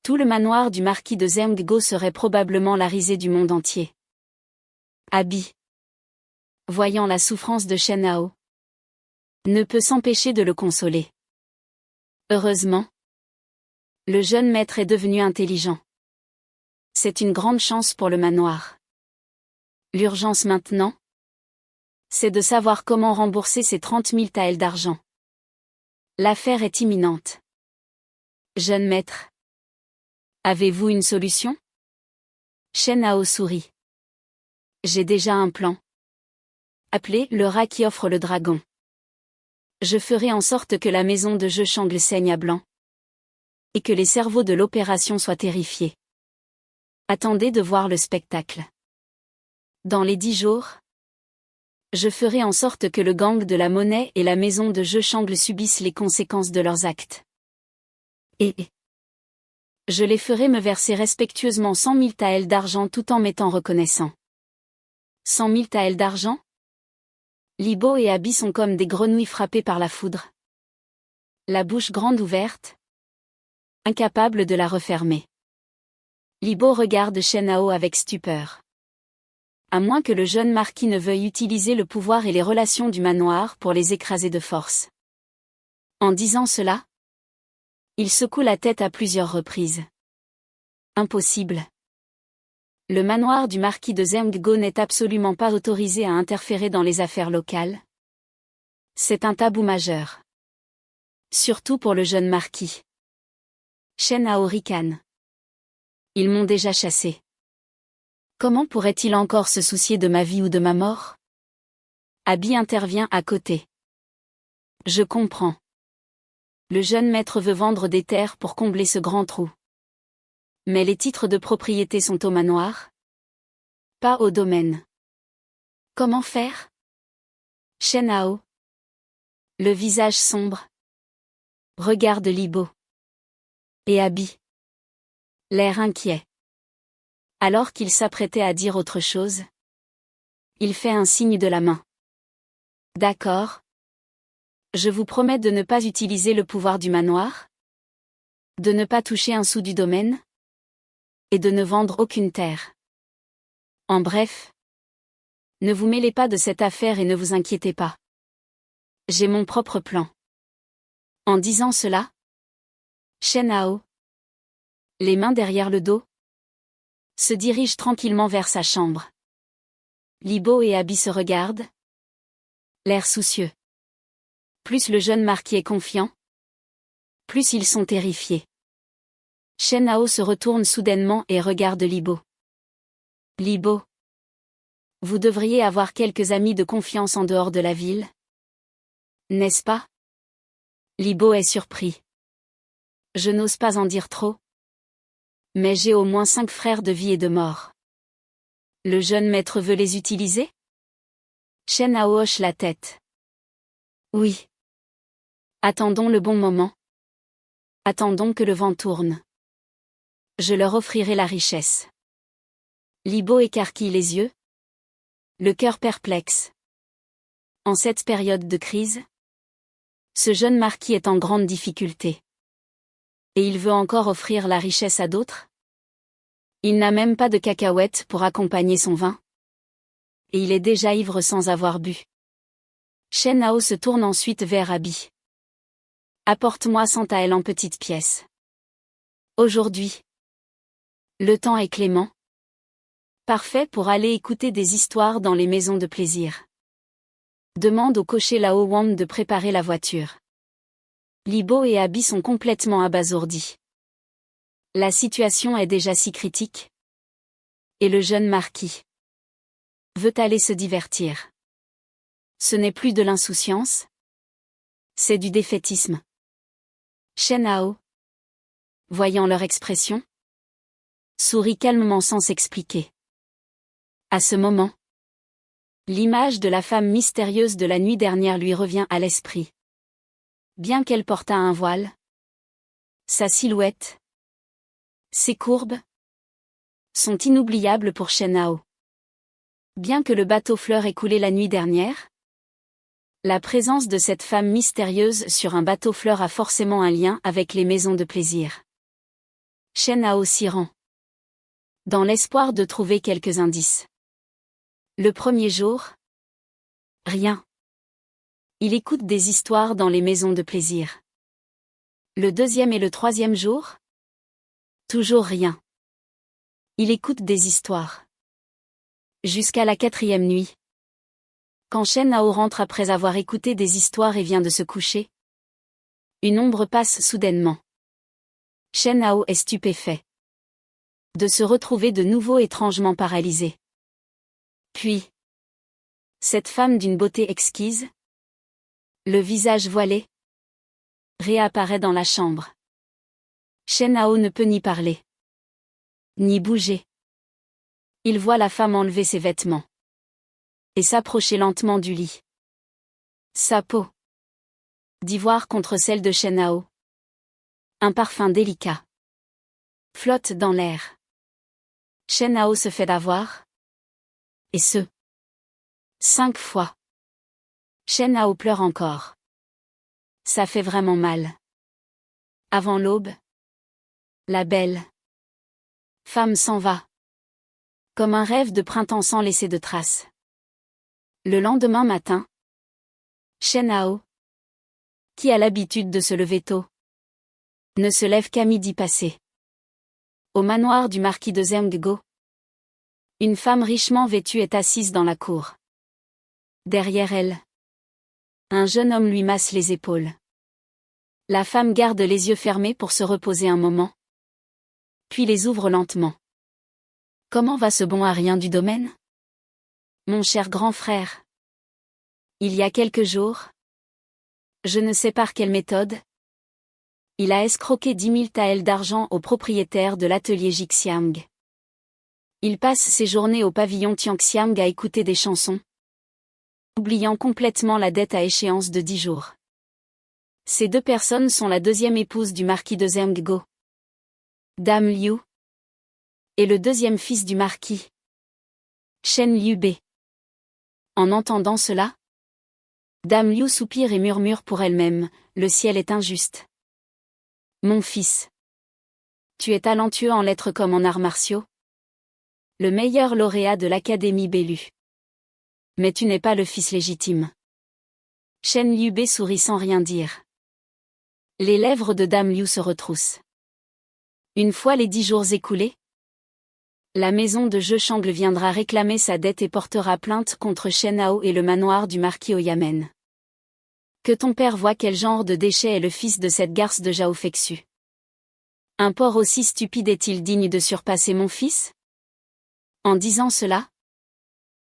tout le manoir du marquis de Zhengguo serait probablement la risée du monde entier. Abi, voyant la souffrance de Shen Hao, ne peut s'empêcher de le consoler. Heureusement, le jeune maître est devenu intelligent. C'est une grande chance pour le manoir. L'urgence maintenant, c'est de savoir comment rembourser ces 30 000 taels d'argent. L'affaire est imminente. Jeune maître, avez-vous une solution? Shen Hao sourit. J'ai déjà un plan. Appelé le rat qui offre le dragon. Je ferai en sorte que la maison de jeu Shangle saigne à blanc. Et que les cerveaux de l'opération soient terrifiés. Attendez de voir le spectacle. Dans les 10 jours, je ferai en sorte que le gang de la monnaie et la maison de jeu Shangle subissent les conséquences de leurs actes. Et je les ferai me verser respectueusement 100 000 taels d'argent tout en m'étant reconnaissant. 100 000 taels d'argent? Libo et Abby sont comme des grenouilles frappées par la foudre. La bouche grande ouverte, incapable de la refermer. Libo regarde Shen-Hao avec stupeur. À moins que le jeune marquis ne veuille utiliser le pouvoir et les relations du manoir pour les écraser de force. En disant cela, il secoue la tête à plusieurs reprises. Impossible. Le manoir du marquis de Zemggo n'est absolument pas autorisé à interférer dans les affaires locales. C'est un tabou majeur. Surtout pour le jeune marquis. Shen-Hao ricane. Ils m'ont déjà chassé. Comment pourrait-il encore se soucier de ma vie ou de ma mort? Abby intervient à côté. Je comprends. Le jeune maître veut vendre des terres pour combler ce grand trou. Mais les titres de propriété sont au manoir? Pas au domaine. Comment faire? Shen-Hao. Le visage sombre. Regarde Libo. Et Abby. L'air inquiet. Alors qu'il s'apprêtait à dire autre chose, il fait un signe de la main. D'accord. Je vous promets de ne pas utiliser le pouvoir du manoir, de ne pas toucher un sou du domaine, et de ne vendre aucune terre. En bref, ne vous mêlez pas de cette affaire et ne vous inquiétez pas. J'ai mon propre plan. En disant cela, Shen-Hao, les mains derrière le dos, se dirige tranquillement vers sa chambre. Libo et Abby se regardent, l'air soucieux. Plus le jeune marquis est confiant, plus ils sont terrifiés. Shen-Hao se retourne soudainement et regarde Libo. Libo, vous devriez avoir quelques amis de confiance en dehors de la ville. N'est-ce pas? Libo est surpris. Je n'ose pas en dire trop. Mais j'ai au moins 5 frères de vie et de mort. Le jeune maître veut les utiliser? Shen-Hao hoche la tête. Oui. Attendons le bon moment. Attendons que le vent tourne. Je leur offrirai la richesse. Libo écarquille les yeux, le cœur perplexe. En cette période de crise, ce jeune marquis est en grande difficulté. Et il veut encore offrir la richesse à d'autres? Il n'a même pas de cacahuètes pour accompagner son vin. Et il est déjà ivre sans avoir bu. Shen-Hao se tourne ensuite vers Abby. Apporte-moi 100 taels en petites pièces. Aujourd'hui. Le temps est clément. Parfait pour aller écouter des histoires dans les maisons de plaisir. Demande au cocher Lao Wang de préparer la voiture. Libo et Abby sont complètement abasourdis. La situation est déjà si critique. Et le jeune marquis veut aller se divertir. Ce n'est plus de l'insouciance. C'est du défaitisme. Shen-Hao, voyant leur expression, sourit calmement sans s'expliquer. À ce moment, l'image de la femme mystérieuse de la nuit dernière lui revient à l'esprit. Bien qu'elle portât un voile, sa silhouette, ses courbes, sont inoubliables pour Shen-Hao. Bien que le bateau-fleur ait coulé la nuit dernière, la présence de cette femme mystérieuse sur un bateau-fleur a forcément un lien avec les maisons de plaisir. Shen-Hao s'y rend, dans l'espoir de trouver quelques indices. Le premier jour, rien. Il écoute des histoires dans les maisons de plaisir. Le deuxième et le troisième jour, toujours rien. Il écoute des histoires. Jusqu'à la 4e nuit. Quand Shen-Hao rentre après avoir écouté des histoires et vient de se coucher, une ombre passe soudainement. Shen-Hao est stupéfait de se retrouver de nouveau étrangement paralysé. Puis, cette femme d'une beauté exquise, le visage voilé, réapparaît dans la chambre. Shen-Hao ne peut ni parler, ni bouger. Il voit la femme enlever ses vêtements et s'approcher lentement du lit. Sa peau d'ivoire contre celle de Shen-Hao. Un parfum délicat flotte dans l'air. Shen-Hao se fait d'avoir. Et ce, 5 fois. Shen Hao pleure encore. Ça fait vraiment mal. Avant l'aube, la belle femme s'en va. Comme un rêve de printemps sans laisser de traces. Le lendemain matin, Shen Hao, qui a l'habitude de se lever tôt, ne se lève qu'à midi passé. Au manoir du marquis de Zhengguo, une femme richement vêtue est assise dans la cour. Derrière elle, un jeune homme lui masse les épaules. La femme garde les yeux fermés pour se reposer un moment, puis les ouvre lentement. Comment va ce bon Arien du domaine? Mon cher grand frère. Il y a quelques jours, je ne sais par quelle méthode, il a escroqué 10 000 taels d'argent au propriétaire de l'atelier Jixiang. Il passe ses journées au pavillon Tianxiang à écouter des chansons, oubliant complètement la dette à échéance de 10 jours. Ces 2 personnes sont la 2e épouse du marquis de Zhengguo, Dame Liu, et le 2e fils du marquis, Shen Liubei. En entendant cela, Dame Liu soupire et murmure pour elle-même, le ciel est injuste. Mon fils. Tu es talentueux en lettres comme en arts martiaux. Le meilleur lauréat de l'Académie Bellu. Mais tu n'es pas le fils légitime. Shen Liubei sourit sans rien dire. Les lèvres de Dame Liu se retroussent. Une fois les 10 jours écoulés, la maison de Zhe Shang viendra réclamer sa dette et portera plainte contre Shen Hao et le manoir du marquis Oyamen. Que ton père voie quel genre de déchet est le fils de cette garce de Zhao Fexu. Un porc aussi stupide est-il digne de surpasser mon fils? En disant cela,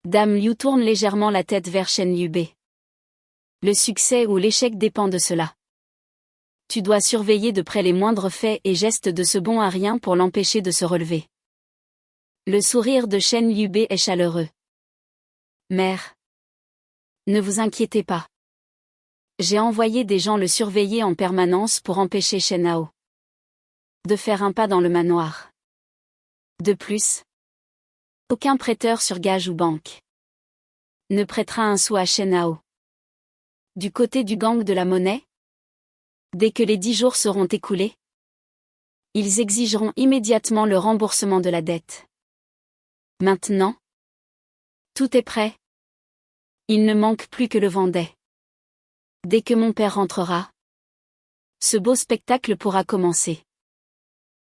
Dame Liu tourne légèrement la tête vers Shen Liubei. Le succès ou l'échec dépend de cela. Tu dois surveiller de près les moindres faits et gestes de ce bon Arien pour l'empêcher de se relever. Le sourire de Shen Liubei est chaleureux. Mère. Ne vous inquiétez pas. J'ai envoyé des gens le surveiller en permanence pour empêcher Shen Hao de faire un pas dans le manoir. De plus, aucun prêteur sur gage ou banque ne prêtera un sou à Shen Hao. Du côté du gang de la monnaie, dès que les 10 jours seront écoulés, ils exigeront immédiatement le remboursement de la dette. Maintenant, tout est prêt. Il ne manque plus que le vendet. Dès que mon père rentrera, ce beau spectacle pourra commencer.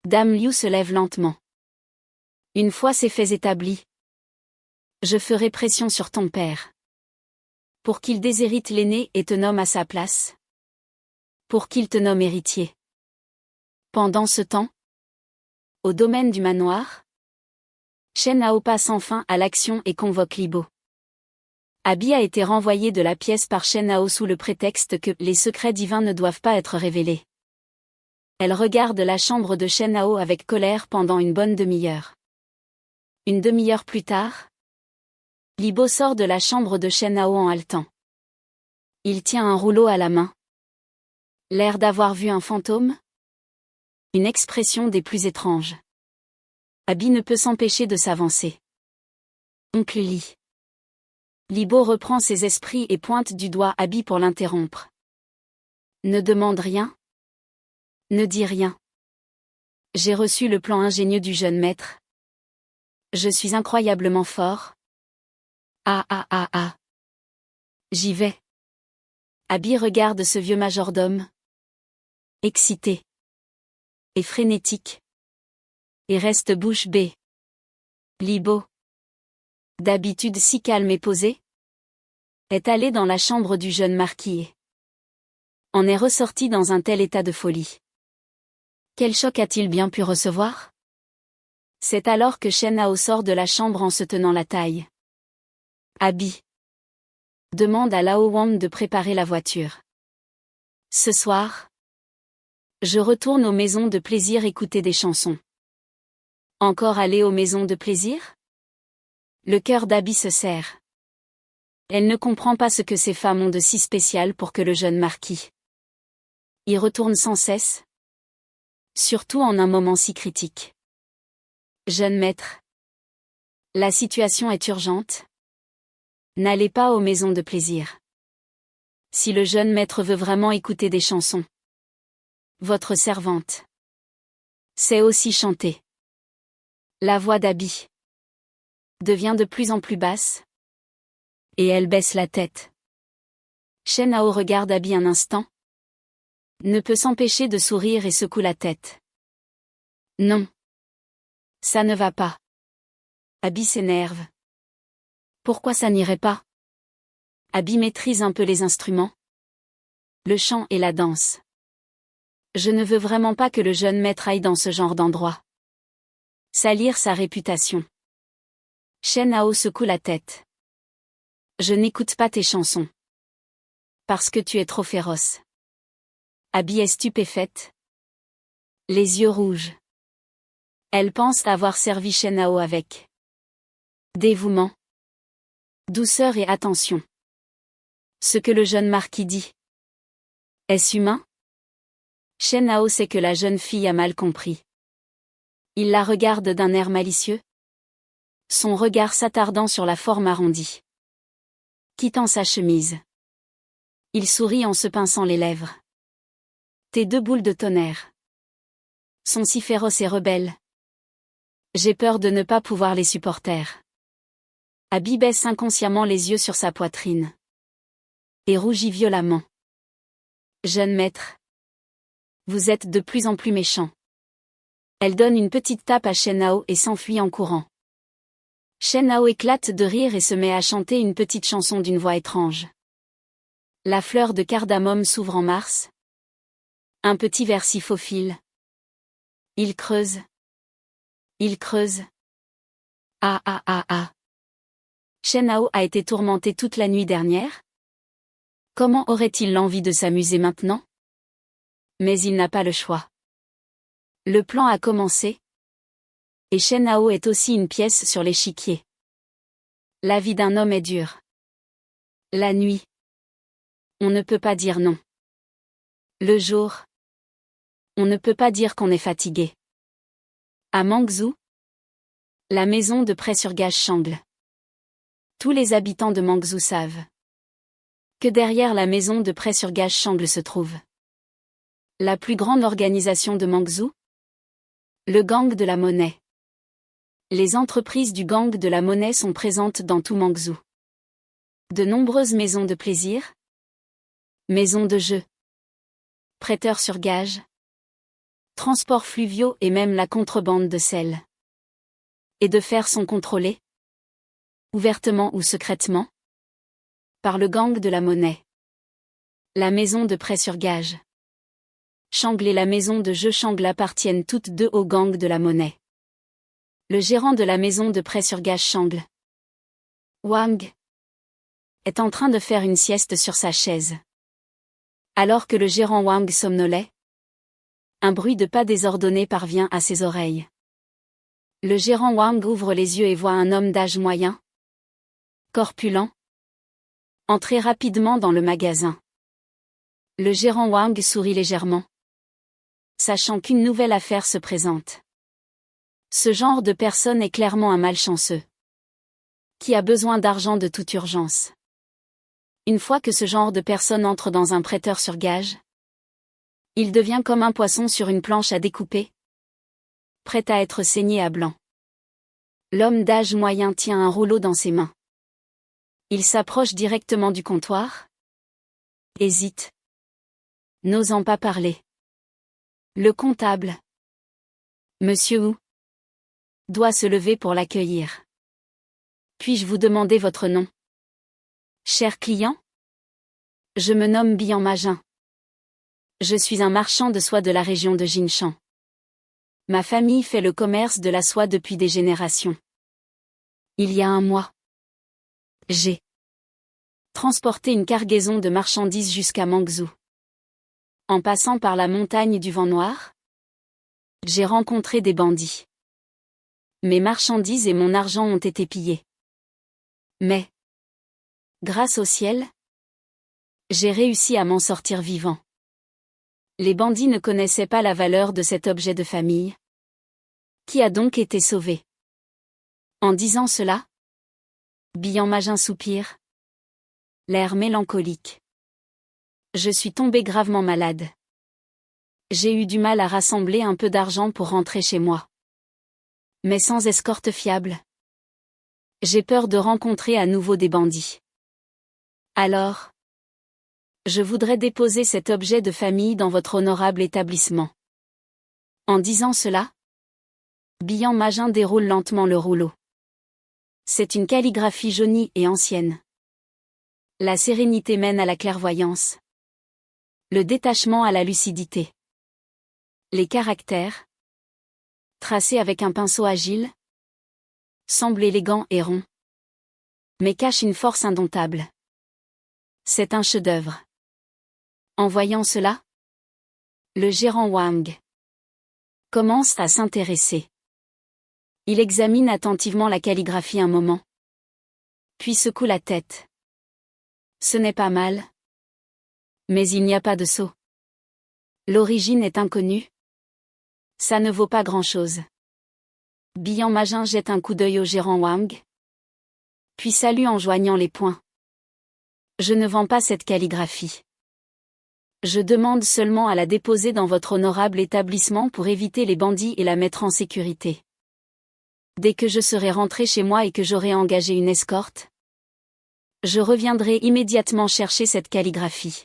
Dame Liu se lève lentement. Une fois ces faits établis, je ferai pression sur ton père. Pour qu'il déshérite l'aîné et te nomme à sa place. Pour qu'il te nomme héritier. Pendant ce temps, au domaine du manoir, Shen Hao passe enfin à l'action et convoque Libo. Abi a été renvoyé de la pièce par Shen Hao sous le prétexte que les secrets divins ne doivent pas être révélés. Elle regarde la chambre de Shen Hao avec colère pendant une bonne demi-heure. Une demi-heure plus tard, Libo sort de la chambre de Shen Hao en haletant. Il tient un rouleau à la main. L'air d'avoir vu un fantôme? Une expression des plus étranges. Abi ne peut s'empêcher de s'avancer. Oncle Li. Libo reprend ses esprits et pointe du doigt Abi pour l'interrompre. Ne demande rien. Ne dis rien. J'ai reçu le plan ingénieux du jeune maître. Je suis incroyablement fort. Ah. J'y vais. Abi regarde ce vieux majordome. Excité. Et frénétique. Et reste bouche bée. Libo. D'habitude si calme et posé, est allé dans la chambre du jeune marquis et en est ressorti dans un tel état de folie. Quel choc a-t-il bien pu recevoir? C'est alors que Shen Hao sort de la chambre en se tenant la taille. Abi. Demande à Lao Wang de préparer la voiture. Ce soir, je retourne aux maisons de plaisir écouter des chansons. Encore aller aux maisons de plaisir? Le cœur d'Abi se serre. Elle ne comprend pas ce que ces femmes ont de si spécial pour que le jeune marquis y retourne sans cesse. Surtout en un moment si critique. Jeune maître. La situation est urgente. N'allez pas aux maisons de plaisir. Si le jeune maître veut vraiment écouter des chansons, votre servante sait aussi chanter. La voix d'Abby devient de plus en plus basse, et elle baisse la tête. Shen Hao regarde Abby un instant, ne peut s'empêcher de sourire et secoue la tête. Non. Ça ne va pas. Abby s'énerve. Pourquoi ça n'irait pas? Abby maîtrise un peu les instruments, le chant et la danse. Je ne veux vraiment pas que le jeune maître aille dans ce genre d'endroit. Salir sa réputation. Shen Hao secoue la tête. Je n'écoute pas tes chansons. Parce que tu es trop féroce. Abby est stupéfaite. Les yeux rouges. Elle pense avoir servi Shen Hao avec dévouement, douceur et attention. Ce que le jeune marquis dit. Est-ce humain? Shen Hao sait que la jeune fille a mal compris. Il la regarde d'un air malicieux, son regard s'attardant sur la forme arrondie. Quittant sa chemise. Il sourit en se pinçant les lèvres. Tes deux boules de tonnerre sont si féroces et rebelles. J'ai peur de ne pas pouvoir les supporter. Abby baisse inconsciemment les yeux sur sa poitrine. Et rougit violemment. Jeune maître. Vous êtes de plus en plus méchant. Elle donne une petite tape à Shen Hao et s'enfuit en courant. Shen Hao éclate de rire et se met à chanter une petite chanson d'une voix étrange. La fleur de cardamome s'ouvre en mars. Un petit vers s'y faufile. Il creuse. Il creuse. Ah ah ah ah. Shen Hao a été tourmenté toute la nuit dernière? Comment aurait-il l'envie de s'amuser maintenant? Mais il n'a pas le choix. Le plan a commencé. Et Shen Hao est aussi une pièce sur l'échiquier. La vie d'un homme est dure. La nuit. On ne peut pas dire non. Le jour. On ne peut pas dire qu'on est fatigué. À Mangzhou. La maison de prêt-sur-gage Shangl. Tous les habitants de Mangzhou savent que derrière la maison de prêt-sur-gage Shangl se trouve la plus grande organisation de Mangzhou, le gang de la monnaie. Les entreprises du gang de la monnaie sont présentes dans tout Mangzhou. De nombreuses maisons de plaisir, maisons de jeux, prêteurs sur gage, transports fluviaux et même la contrebande de sel et de fer sont contrôlés, ouvertement ou secrètement, par le gang de la monnaie. La maison de prêt sur gage Shangl et la maison de jeux Shangl appartiennent toutes deux au gang de la monnaie. Le gérant de la maison de prêt sur gage Shangl, Wang, est en train de faire une sieste sur sa chaise. Alors que le gérant Wang somnolait, un bruit de pas désordonné parvient à ses oreilles. Le gérant Wang ouvre les yeux et voit un homme d'âge moyen, corpulent, entrer rapidement dans le magasin. Le gérant Wang sourit légèrement, sachant qu'une nouvelle affaire se présente. Ce genre de personne est clairement un malchanceux, qui a besoin d'argent de toute urgence. Une fois que ce genre de personne entre dans un prêteur sur gage, il devient comme un poisson sur une planche à découper, prêt à être saigné à blanc. L'homme d'âge moyen tient un rouleau dans ses mains. Il s'approche directement du comptoir, hésite, n'osant pas parler. Le comptable, Monsieur Wu, doit se lever pour l'accueillir. Puis-je vous demander votre nom? Cher client? Je me nomme Bian Magin. Je suis un marchand de soie de la région de Jinshan. Ma famille fait le commerce de la soie depuis des générations. Il y a un mois, j'ai transporté une cargaison de marchandises jusqu'à Mangzhou. En passant par la montagne du Vent Noir, j'ai rencontré des bandits. Mes marchandises et mon argent ont été pillés. Mais, grâce au ciel, j'ai réussi à m'en sortir vivant. Les bandits ne connaissaient pas la valeur de cet objet de famille, qui a donc été sauvé. En disant cela, Bian Magin soupire. L'air mélancolique. Je suis tombé gravement malade. J'ai eu du mal à rassembler un peu d'argent pour rentrer chez moi. Mais sans escorte fiable. J'ai peur de rencontrer à nouveau des bandits. Alors, je voudrais déposer cet objet de famille dans votre honorable établissement. En disant cela, Bian Magin déroule lentement le rouleau. C'est une calligraphie jaunie et ancienne. La sérénité mène à la clairvoyance. Le détachement à la lucidité. Les caractères, tracés avec un pinceau agile, semblent élégants et ronds, mais cachent une force indomptable. C'est un chef-d'œuvre. En voyant cela, le gérant Wang commence à s'intéresser. Il examine attentivement la calligraphie un moment, puis secoue la tête. Ce n'est pas mal. Mais il n'y a pas de sceau. L'origine est inconnue. Ça ne vaut pas grand-chose. Bian Magin jette un coup d'œil au gérant Wang, puis salue en joignant les poings. Je ne vends pas cette calligraphie. Je demande seulement à la déposer dans votre honorable établissement pour éviter les bandits et la mettre en sécurité. Dès que je serai rentré chez moi et que j'aurai engagé une escorte, je reviendrai immédiatement chercher cette calligraphie.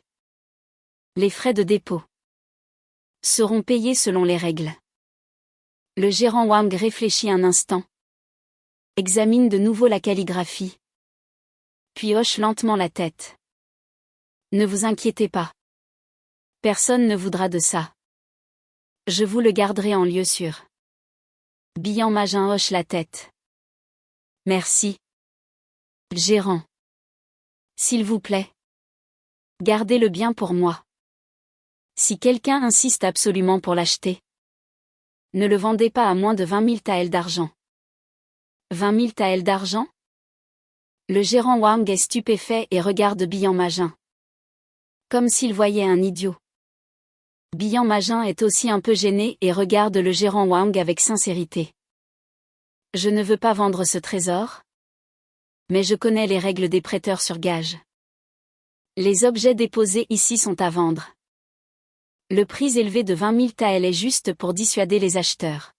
Les frais de dépôt seront payés selon les règles. Le gérant Wang réfléchit un instant, examine de nouveau la calligraphie, puis hoche lentement la tête. Ne vous inquiétez pas. Personne ne voudra de ça. Je vous le garderai en lieu sûr. Bian Magin hoche la tête. Merci. Gérant. S'il vous plaît. Gardez-le bien pour moi. Si quelqu'un insiste absolument pour l'acheter, ne le vendez pas à moins de 20 000 taels d'argent. 20 000 taels d'argent? Le gérant Wang est stupéfait et regarde Bian Magin. Comme s'il voyait un idiot. Bian Magin est aussi un peu gêné et regarde le gérant Wang avec sincérité. Je ne veux pas vendre ce trésor, mais je connais les règles des prêteurs sur gage. Les objets déposés ici sont à vendre. Le prix élevé de 20 000 taels est juste pour dissuader les acheteurs.